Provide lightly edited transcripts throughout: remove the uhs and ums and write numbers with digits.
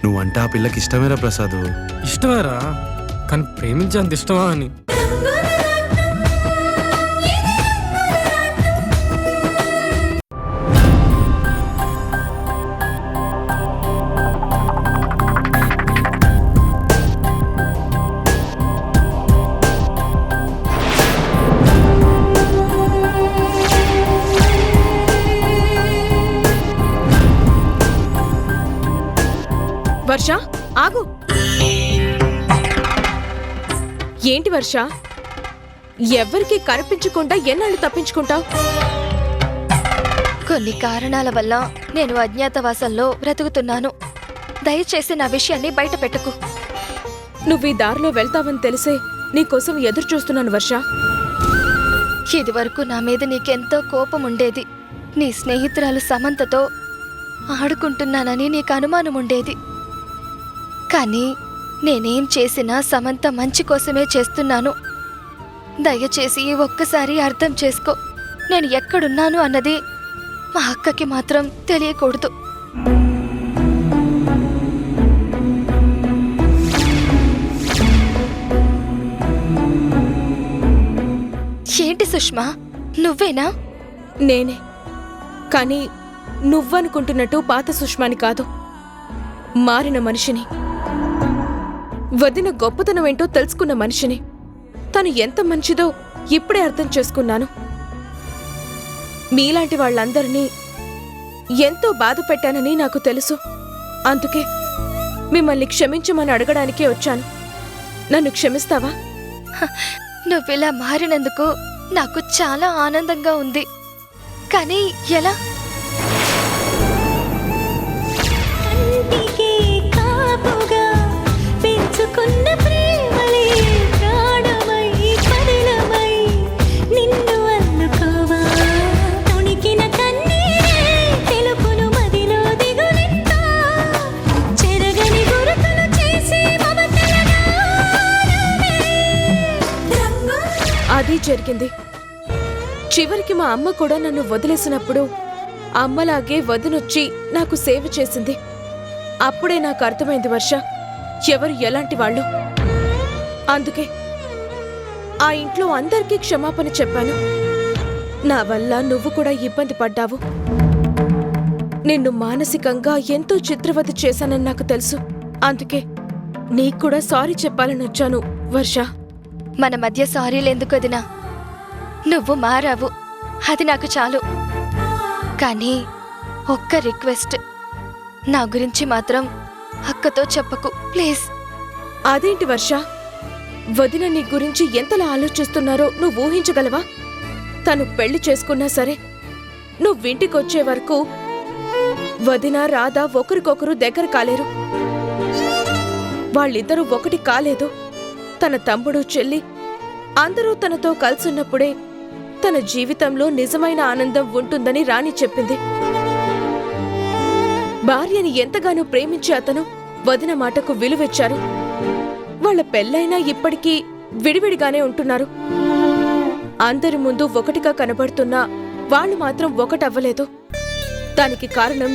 నువ్వంటే ఆ పిల్లకి ఇష్టమేరా ప్రసాద్? ఇష్టమేరా, కానీ ప్రేమించేంత ఇష్టమా అని. వర్ష, ఆగు. ఏంటి వర్ష, ఎవ్వరికి కనిపించకుండా ఎన్నాళ్ళు తప్పించుకుంటావు? కొన్ని కారణాల వల్ల నేను అజ్ఞాతవాసంలో బ్రతుకుతున్నాను. దయచేసి నా విషయాన్ని బయట పెట్టుకు. నువ్వు ఈ దారిలో వెళ్తావని తెలిసే నీకోసం ఎదురు చూస్తున్నాను వర్ష. ఇదివరకు నా మీద నీకెంతో కోపం ఉండేది. నీ స్నేహితురాలు సమంతతో ఆడుకుంటున్నానని నీకు అనుమానం ఉండేది. కానీ నేనేం చేసినా సమంత మంచి కోసమే చేస్తున్నాను. దయచేసి ఒక్కసారి అర్థం చేసుకో. నేను ఎక్కడున్నాను అన్నది మా అక్కకి మాత్రం తెలియకూడదు. ఏంటి సుష్మా, నువ్వేనా? నేనే, కానీ నువ్వనుకుంటున్నట్టు పాత సుష్మాని కాదు, మారిన మనిషిని. వదిన గొప్పతనం ఏంటో తెలుసుకున్న మనిషిని. తను ఎంత మంచిదో ఇప్పుడే అర్థం చేసుకున్నాను. మీలాంటి వాళ్ళందరినీ ఎంతో బాధ పెట్టానని నాకు తెలుసు. అందుకే మిమ్మల్ని క్షమించమని అడగడానికే వచ్చాను. నన్ను క్షమిస్తావా? నువ్విలా మారినందుకు నాకు చాలా ఆనందంగా ఉంది. కానీ ఎలా? అది జరిగింది. చివరికి మా అమ్మ కూడా నన్ను వదిలేసినప్పుడు అమ్మలాగే వదినొచ్చి నాకు సేవ చేసింది. అప్పుడే నాకు అర్థమైంది వర్ష, ఎవరు ఎలాంటి వాళ్ళు. అందుకే ఆ ఇంట్లో అందరికీ క్షమాపణ చెప్పాను. నా వల్ల నువ్వు కూడా ఇబ్బంది పడ్డావు. నిన్ను మానసికంగా ఎంతో చిత్రవద చేశానని నాకు తెలుసు. అందుకే నీకు కూడా సారీ చెప్పాలని వచ్చాను వర్ష. మన మధ్య సారీలెందుకొదినా? నువ్వు మారావు, అది నాకు చాలు. కానీ ఒక్క రిక్వెస్ట్, నా గురించి మాత్రం అక్కతో చెప్పకు ప్లీజ్. అదేంటి వర్ష, వదిన నీ గురించి ఎంతలా ఆలోచిస్తున్నారో నువ్వు ఊహించగలవా? తను పెళ్లి చేసుకున్నా సరే నువ్వింటికొచ్చే వరకు వదిన రాధ ఒకరికొకరు దగ్గర కాలేరు. వాళ్ళిద్దరూ ఒకటి కాలేదు. తన తమ్ముడు చెల్లి అందరూ తనతో కలిసున్నప్పుడే తన జీవితంలో నిజమైన ఆనందం ఉంటుందని రాణి చెప్పింది. భార్యని ఎంతగానో ప్రేమించే అతను వదిన మాటకు విలువిచ్చారు. వాళ్ళ పెళ్ళైనా ఇప్పటికీ విడివిడిగానే ఉంటున్నారు. అందరి ముందు ఒకటిగా కనబడుతున్నా వాళ్ళు మాత్రం ఒకటవ్వలేదు. దానికి కారణం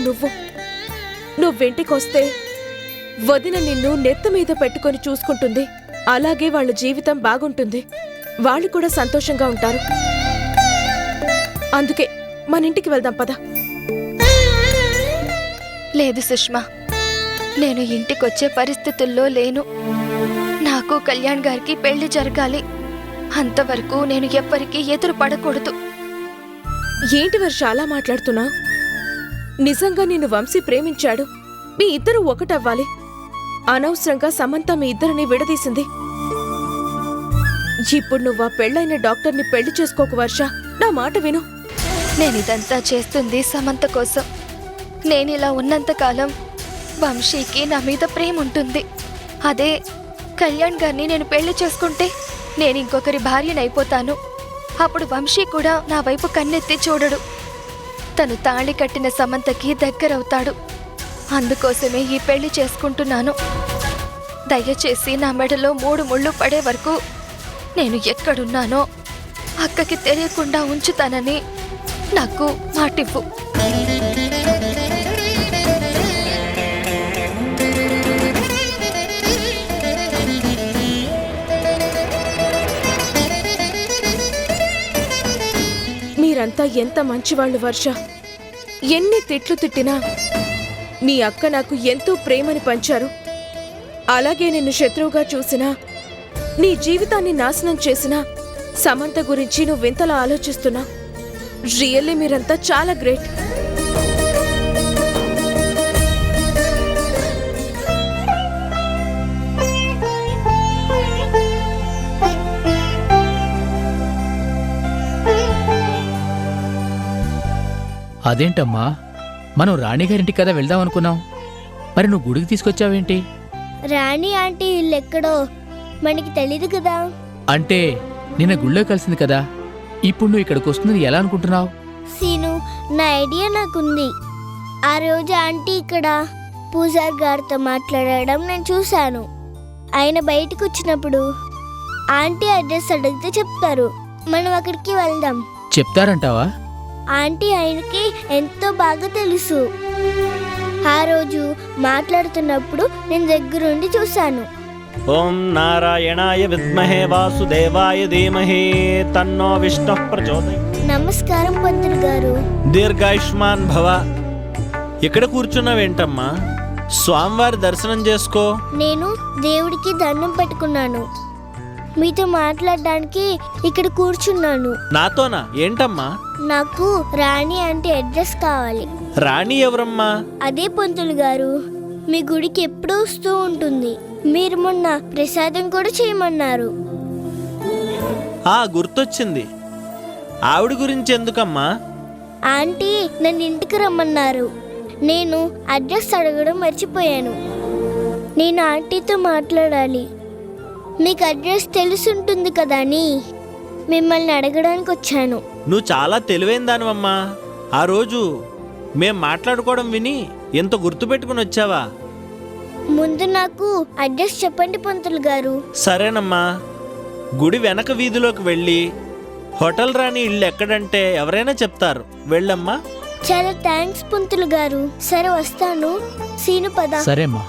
నువ్వింటికొస్తే వదిన నిన్ను నెత్తిమీద పెట్టుకొని చూసుకుంటుంది. అలాగే వాళ్ళ జీవితం బాగుంటుంది. వాళ్ళు కూడా సంతోషంగా ఉంటారు. అందుకే మన ఇంటికి వెళ్దాం పద. లేదు సుష్మా, నేను ఇంటికొచ్చే పరిస్థితుల్లో లేను. నాకు కళ్యాణ్ గారికి పెళ్లి జరగాలి. అంతవరకు నేను ఎవ్వరికీ ఎదురు పడకూడదు. ఏంటి వర్ష అలా మాట్లాడుతున్నా? నిజంగా నిన్ను వంశీ ప్రేమించాడు. మీ ఇద్దరు ఒకటవ్వాలి. అనవసరంగా సమంత మీ ఇద్దరిని విడదీసింది. ఇప్పుడు నువ్వు ఆ పెళ్ళైన డాక్టర్ని పెళ్లి చేసుకోకు వర్ష, నా మాట విను. నేనిదంతా చేస్తుంది సమంత కోసం. నేనిలా ఉన్నంతకాలం వంశీకి నా మీద ప్రేమ ఉంటుంది. అదే కళ్యాణ్ గారిని నేను పెళ్లి చేసుకుంటే నేను ఇంకొకరి భార్యనైపోతాను. అప్పుడు వంశీ కూడా నా వైపు కన్నెత్తి చూడడు. తను తాళి కట్టిన సమంతకి దగ్గరవుతాడు. అందుకోసమే ఈ పెళ్లి చేసుకుంటున్నాను. దయచేసి నా మెడలో 3 ముళ్ళు పడే వరకు నేను ఎక్కడున్నానో అక్కకి తెలియకుండా ఉంచుతానని నాకు మాటివ్వు. మీరంతా ఎంత మంచివాళ్ళు వర్ష. ఎన్ని తిట్లు తిట్టినా మీ అక్క నాకు ఎంతో ప్రేమని పంచారు. అలాగే నిన్ను శత్రువుగా చూసినా, నీ జీవితాన్ని నాశనం చేసినా సమంత గురించి నువ్వెంతలా ఆలోచిస్తున్నా. రియల్లీ మీరంతా చాలా గ్రేట్. అదేంటమ్మా, మనం రాణిగారింటికి కదా వెళ్దాం అనుకున్నాం. మరి నువ్వు గుడికి తీసుకొచ్చావేంటి? రాణి ఆంటీ ఇల్లు ఎక్కడో మనకి తెలీదు కదా. అంటే నిన్న గుళ్ళో కలిసింది కదా, ఇప్పుడు నువ్వు ఇక్కడికి వస్తుందని ఎలా అనుకుంటున్నావు? సీను, నా ఐడియా నాకుంది. ఆ రోజు ఆంటీ ఇక్కడ పూజారి గారితో మాట్లాడడం నేను చూశాను. ఆయన బయటకు వచ్చినప్పుడు ఆంటీ అడ్రస్ అడిగితే చెప్తారు. మనం అక్కడికి వెళ్దాం. చెప్తారంటావా? ఆంటీ ఆయనకి ఎంతో బాగా తెలుసు. ఆ రోజు మాట్లాడుతున్నప్పుడు నేను దగ్గరుండి చూశాను. ఓం నారాయణాయ విద్మహే వాసుదేవాయ ధీమహి తన్నో విష్ణుః ప్రచోదయాత్. నమస్కారం పంతులు గారు. దీర్ఘాయుష్మాన్ భవ. ఇక్కడ కూర్చున్నావేంటమ్మా? స్వామివారి దర్శనం చేసుకో. నేను దేవుడికి దండం పెట్టుకున్నాను. మీతో మాట్లాడడానికి ఇక్కడ కూర్చున్నాను. నాతోనా? ఏంటమ్మా? నాకు రాణి అంటే అడ్రస్ కావాలి. రాణి ఎవరమ్మా? అదే పంతులు గారు, మీ గుడికి ఎప్పుడూ వస్తూ ఉంటుంది. మీరు మొన్న ప్రసాదం కూడా చేయమన్నారు. గుర్తొచ్చింది. ఆవిడ గురించి ఎందుకమ్మా? ఆంటీ నన్ను ఇంటికి రమ్మన్నారు. నేను అడ్రస్ అడగడం మర్చిపోయాను. నేను ఆంటీతో మాట్లాడాలి. మీకు అడ్రస్ తెలుసుంటుంది కదా అని మిమ్మల్ని అడగడానికి వచ్చాను. నువ్వు చాలా తెలివైన దానివమ్మా. ఆ రోజు మేం మాట్లాడుకోవడం విని ఎంత గుర్తుపెట్టుకుని వచ్చావా? ముందు నాకు అడ్రస్ చెప్పండి పంతులు గారు. సరేనమ్మా. గుడి వెనక వీధిలోకి వెళ్ళి హోటల్ రాణి ఇల్లు ఎక్కడంటే ఎవరైనా చెప్తారు. వెళ్ళమ్మా. చాలా థ్యాంక్స్ పంతులు గారు. సరే వస్తాను. సీను పద. సరేమ్మా.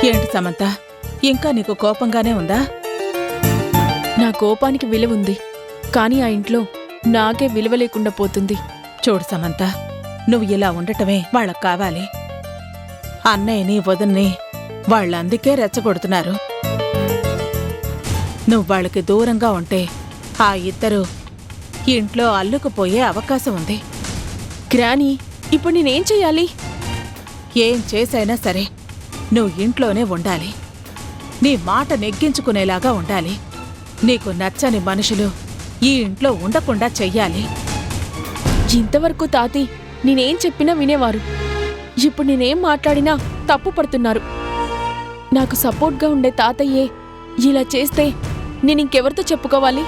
ఏంటి సమంత, ఇంకా నీకు కోపంగానే ఉందా? నా కోపానికి విలువ ఉంది, కానీ ఆ ఇంట్లో నాకే విలువ లేకుండా పోతుంది. చూడు సమంత, నువ్వు ఇలా ఉండటమే వాళ్ళకు కావాలి. అన్నయ్యని వదన్ని వాళ్ళందుకే రెచ్చగొడుతున్నారు. నువ్వు వాళ్ళకి దూరంగా ఉంటే ఆ ఇద్దరు ఇంట్లో అల్లుకుపోయే అవకాశం ఉంది. గ్రానీ, ఇప్పుడు నేనేం చెయ్యాలి? ఏం చేసైనా సరే నువ్వు ఇంట్లోనే ఉండాలి. నీ మాట నెగ్గించుకునేలాగా ఉండాలి. నీకు నచ్చని మనుషులు ఈ ఇంట్లో ఉండకుండా చెయ్యాలి. ఇంతవరకు తాతి నేనేం చెప్పినా వినేవారు. ఇప్పుడు నేనేం మాట్లాడినా తప్పు పడుతున్నారు. నాకు సపోర్ట్గా ఉండే తాతయ్యే ఇలా చేస్తే నేనింకెవరితో చెప్పుకోవాలి?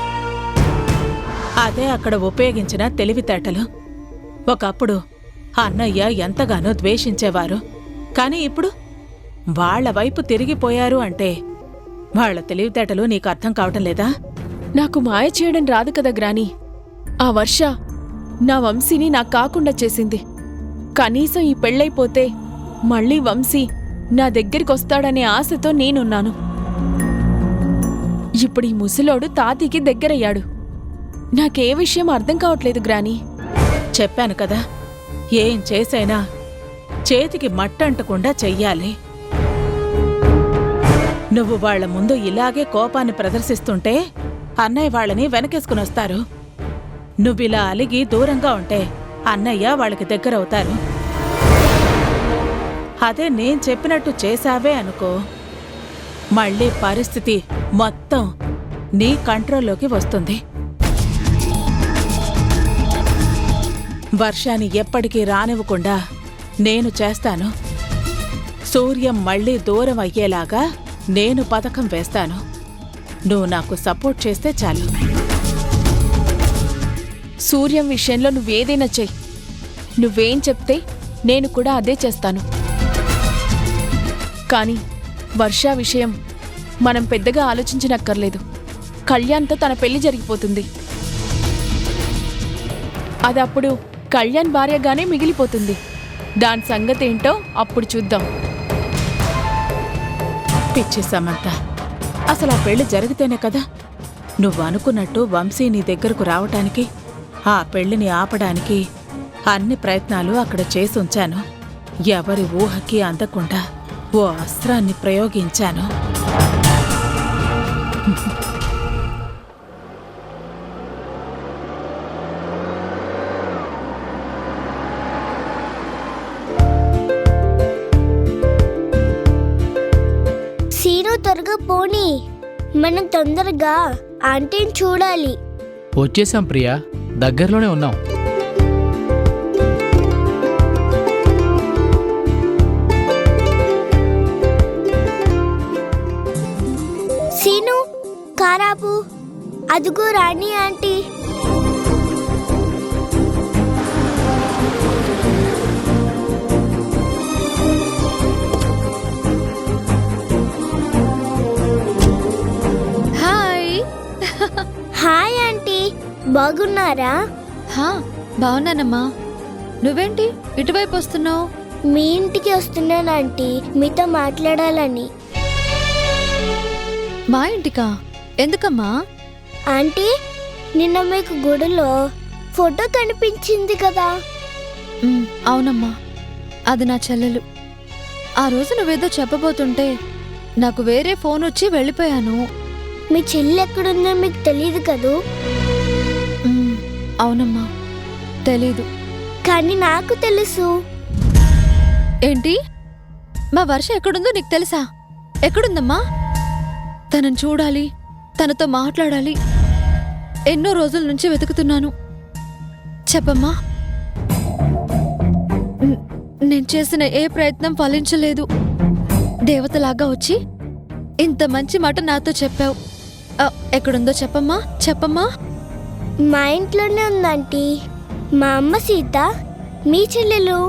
అదే అక్కడ ఉపయోగించిన తెలివితేటలు. ఒకప్పుడు అన్నయ్య ఎంతగానో ద్వేషించేవారు, కానీ ఇప్పుడు వాళ్ల వైపు తిరిగిపోయారు అంటే వాళ్ల తెలివితేటలు నీకు అర్థం కావటం లేదా? నాకు మాయ చేయడం రాదు కదా గ్రానీ. ఆ వర్ష నా వంశీని నాకు కాకుండా చేసింది. కనీసం ఈ పెళ్ళైపోతే మళ్ళీ వంశీ నా దగ్గరికొస్తాడనే ఆశతో నేనున్నాను. ఇప్పుడు ఈ ముసలోడు తాతీకి దగ్గరయ్యాడు. నాకే విషయం అర్థం కావట్లేదు గ్రానీ. చెప్పాను కదా, ఏం చేసైనా చేతికి మట్టంటకుండా చెయ్యాలి. నువ్వు వాళ్ల ముందు ఇలాగే కోపాన్ని ప్రదర్శిస్తుంటే అన్నయ్య వాళ్ళని వెనకేసుకునొస్తారు. నువ్విలా అలిగి దూరంగా ఉంటే అన్నయ్య వాళ్ళకి దగ్గరవుతారు. అదే నేను చెప్పినట్టు చేశావే అనుకో, మళ్ళీ పరిస్థితి మొత్తం నీ కంట్రోల్లోకి వస్తుంది. వర్షాన్ని ఎప్పటికీ రానివ్వకుండా నేను చేస్తాను. సూర్యం మళ్ళీ దూరం అయ్యేలాగా నేను పథకం వేస్తాను. నువ్వు నాకు సపోర్ట్ చేస్తే చాలు. సూర్యం విషయంలో నువ్వేదైనా చెయ్యి. నువ్వేం చెప్తే నేను కూడా అదే చేస్తాను. కానీ వర్ష విషయం మనం పెద్దగా ఆలోచించనక్కర్లేదు. కళ్యాణ్తో తన పెళ్లి జరిగిపోతుంది. అదప్పుడు కళ్యాణ్ భార్యగానే మిగిలిపోతుంది. దాని సంగతేంటో అప్పుడు చూద్దాం. పిచ్చి సమంత, అసలు ఆ పెళ్లి జరిగితేనే కదా నువ్వు అనుకున్నట్టు వంశీ నీ దగ్గరకు రావటానికి ఆ పెళ్లిని ఆపడానికి అన్ని ప్రయత్నాలు అక్కడ చేసి ఉంచాను. ఎవరి ఊహకి అందకుండా ఓ అస్త్రాన్ని ప్రయోగించాను. సీను త్వరగా పోనీ, మనం తొందరగా ఆంటీని చూడాలి. వచ్చేసాం ప్రియా, దగ్గరలోనే ఉన్నాం. సీను కారాపు, అదుగో రాణి ఆంటీ. హాయ్. హాయ్ ఆంటీ, బాగున్నారా? హా, బాగున్నానమ్మా. నువ్వేంటి ఇటువైపు వస్తున్నావు? మీ ఇంటికి వస్తున్నాను ఆంటీ, మీతో మాట్లాడాలని. మా ఇంటికా? ఎందుకమ్మా? ఆంటీ, నిన్న మీకు గుడిలో ఫోటో కనిపించింది కదా? అవునమ్మా, అది నా చెల్లెలు. ఆ రోజు నువ్వేదో చెప్పబోతుంటే నాకు వేరే ఫోన్ వచ్చి వెళ్ళిపోయాను. మీ చెల్లి ఎక్కడుందో మీకు తెలియదు కదూ? అవునమ్మా, తెలీదు. కానీ నాకు తెలుసు. ఏంటి? మా వర్ష ఎక్కడుందో నీకు తెలుసా? ఎక్కడుందమ్మా? తనని చూడాలి, తనతో మాట్లాడాలి. ఎన్నో రోజుల నుంచి వెతుకుతున్నాను. చెప్పమ్మా. నేను చేసిన ఏ ప్రయత్నం ఫలించలేదు. దేవతలాగా వచ్చి ఇంత మంచి మాట నాతో చెప్పావు. ఎక్కడుందో చెప్పమ్మా, చెప్పమ్మా. మా ఇంట్లోనే ఉందంటీ. మా అమ్మ సీత, మీ చెల్లెలు.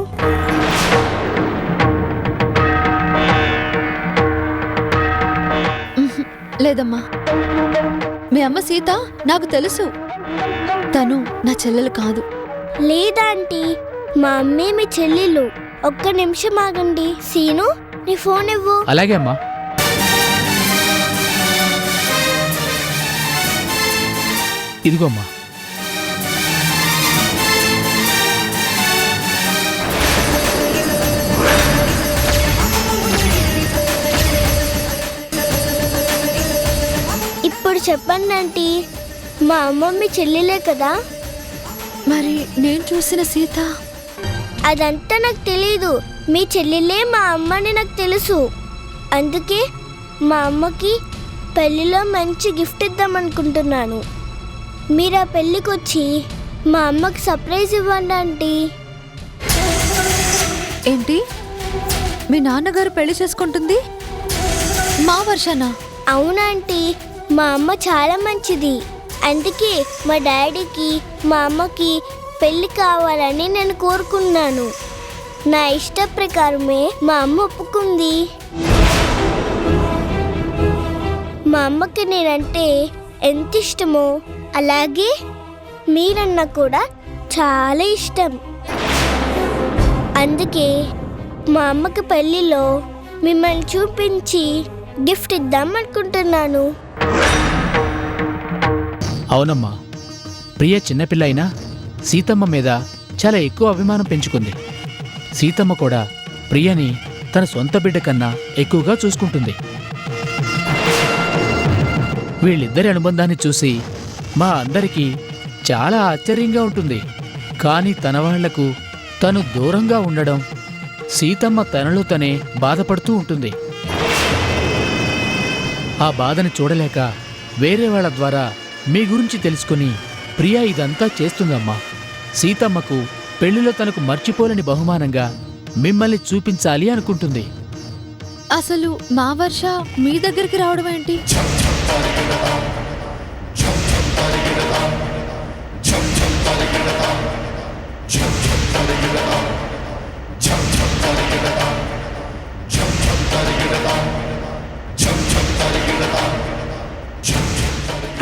లేదమ్మా, మీ అమ్మ సీత నాకు తెలుసు. తను నా చెల్లెలు కాదు. లేదాంటీ, మా అమ్మే మీ చెల్లెలు. ఒక్క నిమిషం ఆగండి. సీను, నీ ఫోన్ ఇవ్వు. అలాగే అమ్మా. ఇదిగోమ్మా. ఇప్పుడు చెప్పండి ఆంటీ, మా అమ్మ మీ చెల్లెలే కదా? మరి నేను చూసిన సీత? అదంతా నాకు తెలీదు. మీ చెల్లెలే మా అమ్మని నాకు తెలుసు. అందుకే మా అమ్మకి పెళ్లిలో మంచి గిఫ్ట్ ఇద్దామనుకుంటున్నాను. మీరు ఆ పెళ్ళికి వచ్చి మా అమ్మకి సర్ప్రైజ్ ఇవ్వండి ఆంటీ. ఏంటి? మీ నాన్నగారు పెళ్లి చేసుకుంటుంది మా వర్షనా? అవునాంటీ, మా అమ్మ చాలా మంచిది. అందుకే మా డాడీకి మా అమ్మకి పెళ్లి కావాలని నేను కోరుకున్నాను. నా ఇష్ట ప్రకారమే మా అమ్మ ఒప్పుకుంది. మా అమ్మకి నేనంటే ఎంత ఇష్టమో అలాగే మీరన్నా కూడా చాలా ఇష్టం. అందుకే మా అమ్మకి పెళ్లిలో మిమ్మల్ని చూపించి గిఫ్ట్ ఇద్దాం అనుకుంటున్నాను. అవునమ్మా, ప్రియ చిన్నపిల్ల అయినా సీతమ్మ మీద చాలా ఎక్కువ అభిమానం పెంచుకుంది. సీతమ్మ కూడా ప్రియని తన సొంత బిడ్డ కన్నా ఎక్కువగా చూసుకుంటుంది. వీళ్ళిద్దరి అనుబంధాన్ని చూసి మా అందరికీ చాలా ఆశ్చర్యంగా ఉంటుంది. కానీ తన వాళ్లకు తను దూరంగా ఉండడం సీతమ్మ తనలో తనే బాధపడుతూ ఉంటుంది. ఆ బాధను చూడలేక వేరే వాళ్ళ ద్వారా మీ గురించి తెలుసుకుని ప్రియా ఇదంతా చేస్తుందమ్మా. సీతమ్మకు పెళ్లిలో తనకు మర్చిపోలేని బహుమానంగా మిమ్మల్ని చూపించాలి అనుకుంటుంది. అసలు మా వర్ష మీ దగ్గరికి రావడం ఏంటి?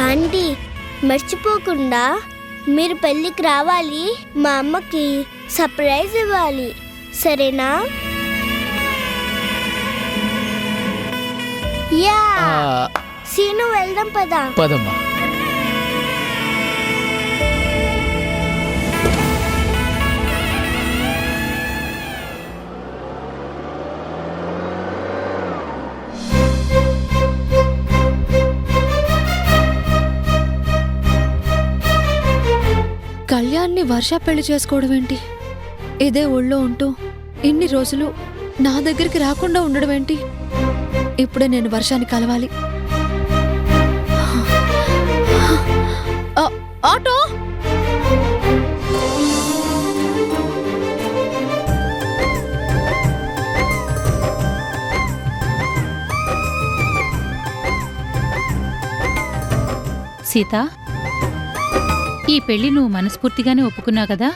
ఆంటీ, మర్చిపోకుండా మీరు పెళ్ళికి రావాలి. మా అమ్మకి సర్ప్రైజ్ ఇవ్వాలి, సరేనా? యా. సీను, వెళ్దాం పదా. పదమ్మా. వర్ష పెళ్లి చేసుకోవడం ఏంటి? ఇదే ఊళ్ళో ఉంటూ ఇన్ని రోజులు నా దగ్గరికి రాకుండా ఉండడం ఏంటి? ఇప్పుడే నేను వర్షాన్ని కలవాలి. ఆటో! సీత, ఈ పెళ్లి నువ్వు మనస్ఫూర్తిగానే ఒప్పుకున్నావు కదా?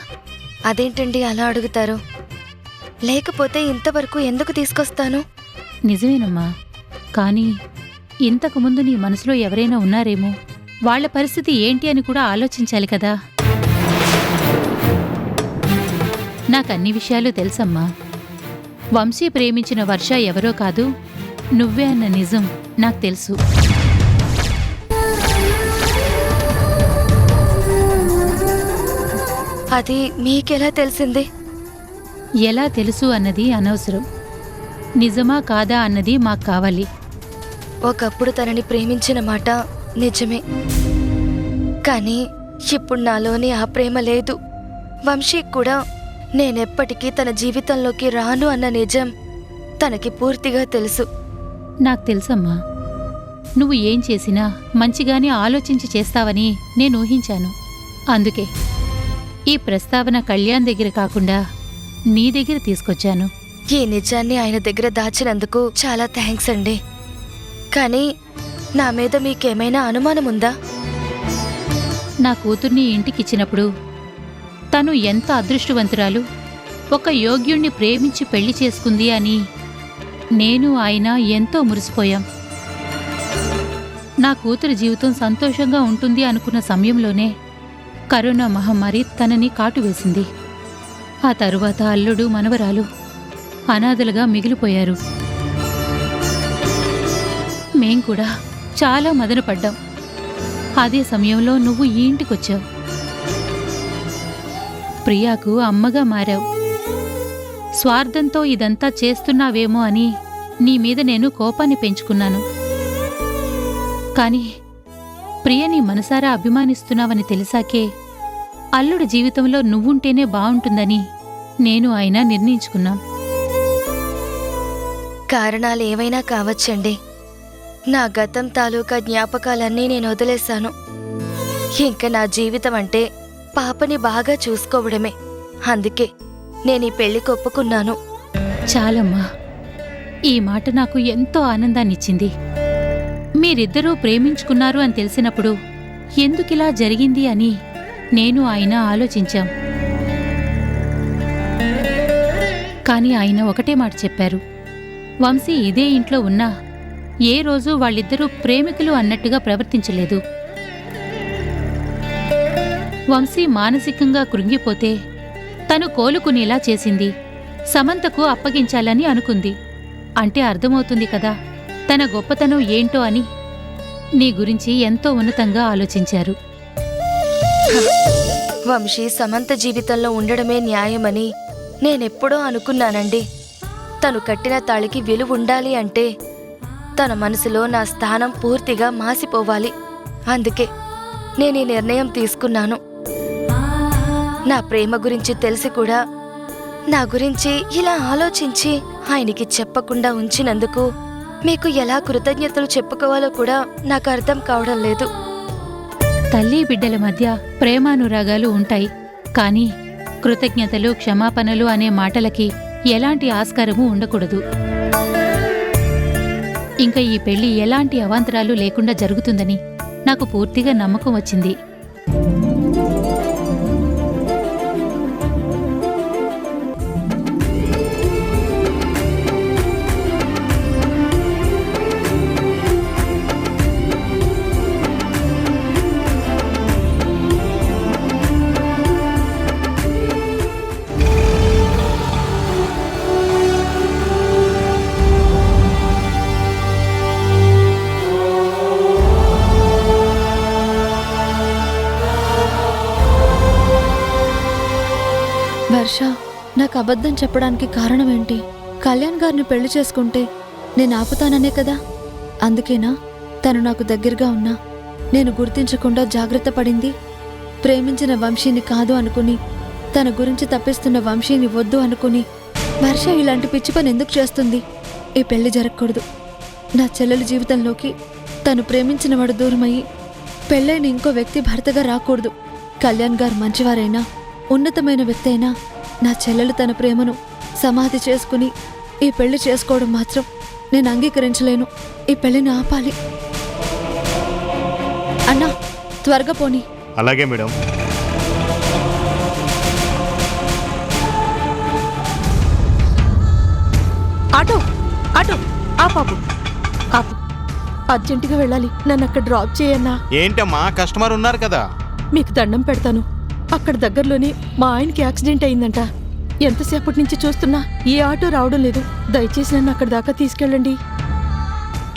అదేంటండి అలా అడుగుతారు? లేకపోతే ఇంతవరకు ఎందుకు తీసుకొస్తాను? నిజమేనమ్మా, కానీ ఇంతకుముందు నీ మనసులో ఎవరైనా ఉన్నారేమో, వాళ్ళ పరిస్థితి ఏంటి అని కూడా ఆలోచించాలి కదా. నాకన్ని విషయాలు తెలుసమ్మా. వంశీ ప్రేమించిన వర్ష ఎవరో కాదు, నువ్వే అన్న నిజం నాకు తెలుసు. అది మీకెలా తెలిసింది? ఎలా తెలుసు అన్నది అనవసరం, నిజమా కాదా అన్నది మాకు కావాలి. ఒకప్పుడు తనని ప్రేమించిన మాట నిజమే, కానీ ఇప్పుడు నాలోని ఆ ప్రేమ లేదు. వంశీ కూడా నేనెప్పటికీ తన జీవితంలోకి రాను అన్న నిజం తనకి పూర్తిగా తెలుసు. నాకు తెలుసమ్మా, నువ్వు ఏం చేసినా మంచిగానే ఆలోచించి చేస్తావని నేను ఊహించాను. అందుకే ఈ ప్రస్తావన కళ్యాణ్ దగ్గర కాకుండా నీ దగ్గర తీసుకొచ్చాను. ఈ నిజాన్ని ఆయన దగ్గర దాచినందుకు చాలా థ్యాంక్స్ అండి. కానీ నా మీద మీకేమైనా అనుమానం ఉందా? నా కూతుర్ని ఇంటికిచ్చినప్పుడు తను ఎంత అదృష్టవంతురాలు, ఒక యోగ్యుణ్ణి ప్రేమించి పెళ్లి చేసుకుంది అని నేను ఆయన ఎంతో మురిసిపోయాం. నా కూతురి జీవితం సంతోషంగా ఉంటుంది అనుకున్న సమయంలోనే కరోనా మహమ్మారి తనని కాటువేసింది. ఆ తరువాత అల్లుడు మనవరాలు అనాథలుగా మిగిలిపోయారు. మేం కూడా చాలా మదనపడ్డాం. అదే సమయంలో నువ్వు ఈ ఇంటికొచ్చావు. ప్రియాకు అమ్మగా మారావు. స్వార్థంతో ఇదంతా చేస్తున్నావేమో అని నీ మీద నేను కోపాన్ని పెంచుకున్నాను. కాని ప్రియని మనసారా అభిమానిస్తున్నావని తెలిసాకే అల్లుడి జీవితంలో నువ్వుంటేనే బావుంటుందని నేను ఆయన నిర్ణయించుకున్నాం. కారణాలు ఏవైనా కావచ్చండి. నా గతం తాలూకా జ్ఞాపకాలన్నీ నేను వదిలేశాను. ఇంక నా జీవితం అంటే పాపని బాగా చూసుకోవడమే. అందుకే నేను ఈ పెళ్లికి ఒప్పుకున్నాను. చాలమ్మా, ఈ మాట నాకు ఎంతో ఆనందాన్నిచ్చింది. మీరిద్దరూ ప్రేమించుకున్నారు అని తెలిసినప్పుడు ఎందుకిలా జరిగింది అని నేను ఆయన ఆలోచించాం. కాని ఆయన ఒకటే మాట చెప్పారు. వంశీ ఇదే ఇంట్లో ఉన్నా ఏ రోజు వాళ్ళిద్దరూ ప్రేమికులు అన్నట్టుగా ప్రవర్తించలేదు. వంశీ మానసికంగా కృంగిపోతే తను కోలుకునేలా చేసింది, సమంతకు అప్పగించాలని అనుకుంది. అంటే అర్థమవుతుంది కదా తన గొప్పతనం ఏంటో అని. నీ గురించి ఎంతో ఉన్నతంగా ఆలోచించారు. వంశీ సమంత జీవితంలో ఉండడమే న్యాయమని నేనెప్పుడో అనుకున్నానండి. తను కట్టిన తాళికి విలువ ఉండాలి అంటే తన మనసులో నా స్థానం పూర్తిగా మాసిపోవాలి. అందుకే నేను ఈ నిర్ణయం తీసుకున్నాను. నా ప్రేమ గురించి తెలిసి కూడా నా గురించి ఇలా ఆలోచించి ఆయనకి చెప్పకుండా ఉంచినందుకు మీకు ఎలా కృతజ్ఞతలు చెప్పుకోవాలో కూడా నాకు అర్థం కావడం లేదు. తల్లి బిడ్డల మధ్య ప్రేమానురాగాలు ఉంటాయి, కానీ కృతజ్ఞతలు క్షమాపణలు అనే మాటలకి ఎలాంటి ఆస్కారము ఉండకూడదు. ఇంకా ఈ పెళ్లి ఎలాంటి అవాంతరాలు లేకుండా జరుగుతుందని నాకు పూర్తిగా నమ్మకం వచ్చింది. వర్ష, నాకు అబద్ధం చెప్పడానికి కారణం ఏంటి? కళ్యాణ్ గారిని పెళ్లి చేసుకుంటే నేను ఆపుతాననే కదా. అందుకేనా తను నాకు దగ్గరగా ఉన్నా నేను గుర్తించకుండా జాగ్రత్త పడింది? ప్రేమించిన వంశీని కాదు అనుకుని తన గురించి తప్పిస్తున్న వంశీని వద్దు అనుకుని వర్ష ఇలాంటి పిచ్చి పని ఎందుకు చేస్తుంది? ఈ పెళ్లి జరగకూడదు. నా చెల్లెలి జీవితంలోకి తను ప్రేమించిన వాడు దూరమయ్యి పెళ్ళైన ఇంకో వ్యక్తి భర్తగా రాకూడదు. కళ్యాణ్ గారు మంచివారైనా ఉన్నతమైన వ్యక్తి అయినా నా చెల్లెలు తన ప్రేమను సమాధి చేసుకుని ఈ పెళ్లి చేసుకోవడం మాత్రం నేను అంగీకరించలేను. ఈ పెళ్లిని ఆపాలి. అన్నా, త్వరగా పోనీ. అలాగే మేడం. ఆటో ఆటో ఆపాపు ఆపు. అర్జెంటుగా వెళ్ళాలి. నన్ను అక్కడ డ్రాప్ చేయన్నా. ఏంటమ్మా, కస్టమర్ ఉన్నారు కదా. మీకు దండం పెడతాను. అక్కడ దగ్గరలోనే మా ఆయనకి యాక్సిడెంట్ అయిందంట. ఎంతసేపటి నుంచి చూస్తున్నా ఏ ఆటో రావడం లేదు. దయచేసి నన్ను అక్కడ దాకా తీసుకెళ్ళండి.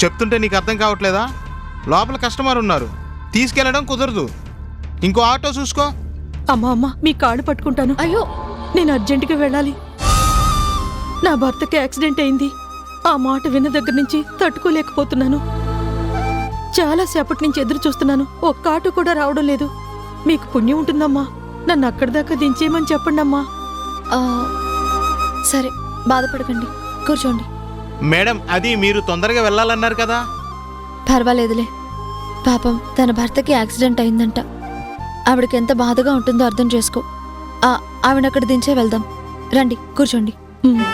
చెప్తుంటే నీకు అర్థం కావట్లేదా? లోపల కస్టమర్ ఉన్నారు, తీసుకెళ్ళడం కుదరదు. ఇంకో ఆటో చూసుకో. అమ్మా మీ కాళ్ళు పట్టుకుంటాను. అయ్యో, నేను అర్జెంటుగా వెళ్ళాలి. నా భర్తకి యాక్సిడెంట్ అయింది. ఆ మాట విన్న దగ్గర నుంచి తట్టుకోలేకపోతున్నాను. చాలా సేపటి నుంచి ఎదురు చూస్తున్నాను. ఒక్క ఆటో కూడా రావడం లేదు. మీకు పుణ్యం ఉంటుందమ్మా, నన్ను అక్కడి దాకా దించేయమని చెప్పండి అమ్మా. ఆ, సరే, బాధపడకండి, కూర్చోండి. మేడం, అది మీరు తొందరగా వెళ్ళాలన్నారు కదా. పర్వాలేదులే. పాపం తన భర్తకి యాక్సిడెంట్ అయిందంట. ఆవిడకి ఎంత బాధగా ఉంటుందో అర్థం చేసుకో. ఆవిడక్కడ దించే వెళ్దాం. రండి, కూర్చోండి. ఉమ్.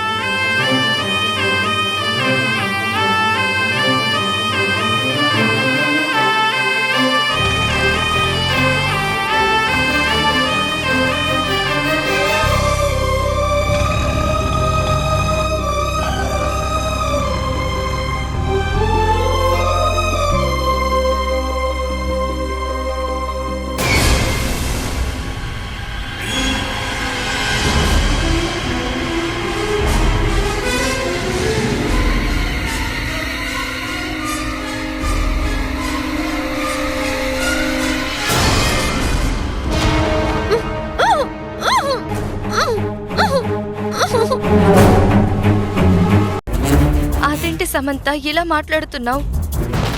అదేంటి సమంత ఇలా మాట్లాడుతున్నావు?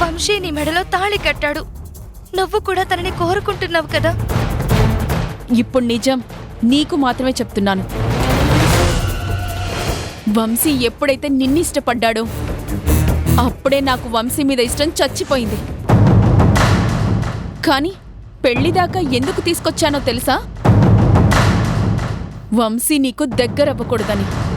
వంశీ నీ మెడలో తాళి కట్టాడు. నువ్వు కూడా తనని కోరుకుంటున్నావు కదా. ఇప్పుడు నిజం నీకు మాత్రమే చెప్తున్నాను. వంశీ ఎప్పుడైతే నిన్నిష్టపడ్డాడో అప్పుడే నాకు వంశీ మీద ఇష్టం చచ్చిపోయింది. కానీ పెళ్లిదాకా ఎందుకు తీసుకొచ్చానో తెలుసా? వంశీ నీకు దగ్గరవ్వకూడదని.